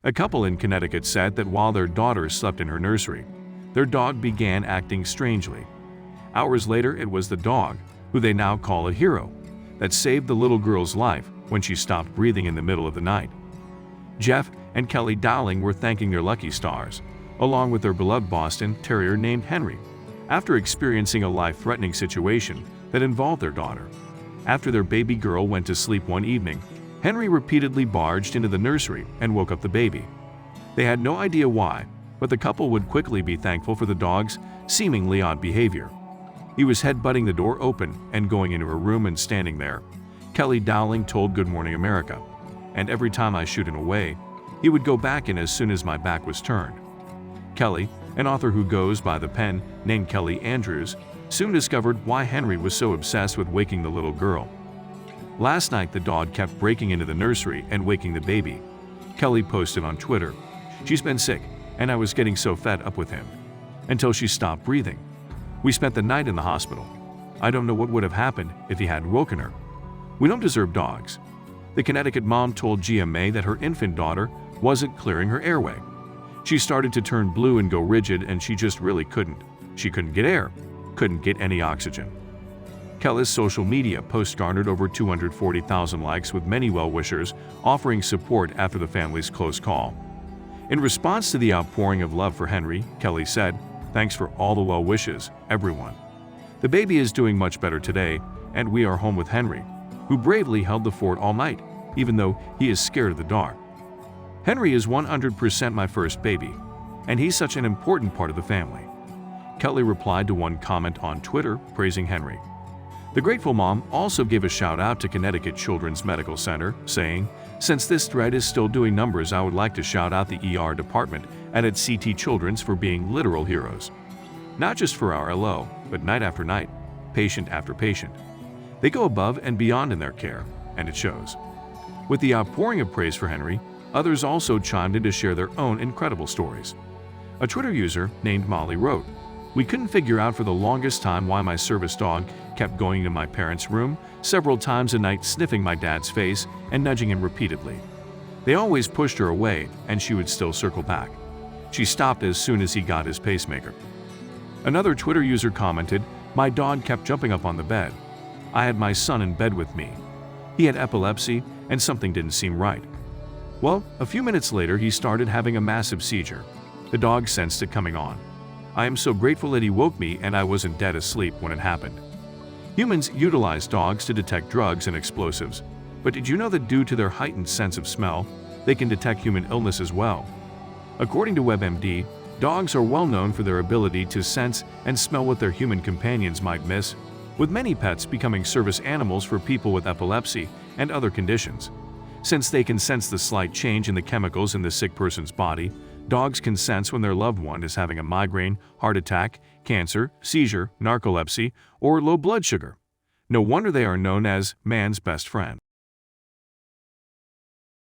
A couple in Connecticut said that while their daughter slept in her nursery, their dog began acting strangely. Hours later, it was the dog, who they now call a hero, that saved the little girl's life when she stopped breathing in the middle of the night. Jeff and Kelly Dowling were thanking their lucky stars, along with their beloved Boston Terrier named Henry, after experiencing a life-threatening situation that involved their daughter. After their baby girl went to sleep one evening, Henry repeatedly barged into the nursery and woke up the baby. They had no idea why, but the couple would quickly be thankful for the dog's seemingly odd behavior. He was head-butting the door open and going into her room and standing there, Kelly Dowling told Good Morning America. And every time I shooed him away, he would go back in as soon as my back was turned. Kelly, an author who goes by the pen name Kelly Andrews, soon discovered why Henry was so obsessed with waking the little girl. Last night, the dog kept breaking into the nursery and waking the baby. Kelly posted on Twitter, "She's been sick, and I was getting so fed up with him. Until she stopped breathing. We spent the night in the hospital. I don't know what would have happened if he hadn't woken her. We don't deserve dogs." The Connecticut mom told GMA that her infant daughter wasn't clearing her airway. She started to turn blue and go rigid, and she just really couldn't. She couldn't get air, couldn't get any oxygen. Kelly's social media post garnered over 240,000 likes, with many well-wishers offering support after the family's close call. In response to the outpouring of love for Henry, Kelly said, "Thanks for all the well wishes, everyone. The baby is doing much better today, and we are home with Henry, who bravely held the fort all night, even though he is scared of the dark. Henry is 100% my first baby, and he's such an important part of the family." Kelly replied to one comment on Twitter praising Henry. The grateful mom also gave a shout-out to Connecticut Children's Medical Center, saying, "Since this thread is still doing numbers, I would like to shout out the ER department and at CT Children's for being literal heroes. Not just for our LO, but night after night, patient after patient. They go above and beyond in their care, and it shows." With the outpouring of praise for Henry, others also chimed in to share their own incredible stories. A Twitter user named Molly wrote, "We couldn't figure out for the longest time why my service dog kept going to my parents' room several times a night, sniffing my dad's face and nudging him repeatedly. They always pushed her away, and she would still circle back. She stopped as soon as he got his pacemaker." Another Twitter user commented, "My dog kept jumping up on the bed. I had my son in bed with me. He had epilepsy, and something didn't seem right. Well, a few minutes later, he started having a massive seizure. The dog sensed it coming on. I am so grateful that he woke me and I wasn't dead asleep when it happened." Humans utilize dogs to detect drugs and explosives, but did you know that due to their heightened sense of smell, they can detect human illness as well? According to WebMD, dogs are well known for their ability to sense and smell what their human companions might miss, with many pets becoming service animals for people with epilepsy and other conditions. Since they can sense the slight change in the chemicals in the sick person's body, dogs can sense when their loved one is having a migraine, heart attack, cancer, seizure, narcolepsy, or low blood sugar. No wonder they are known as man's best friend.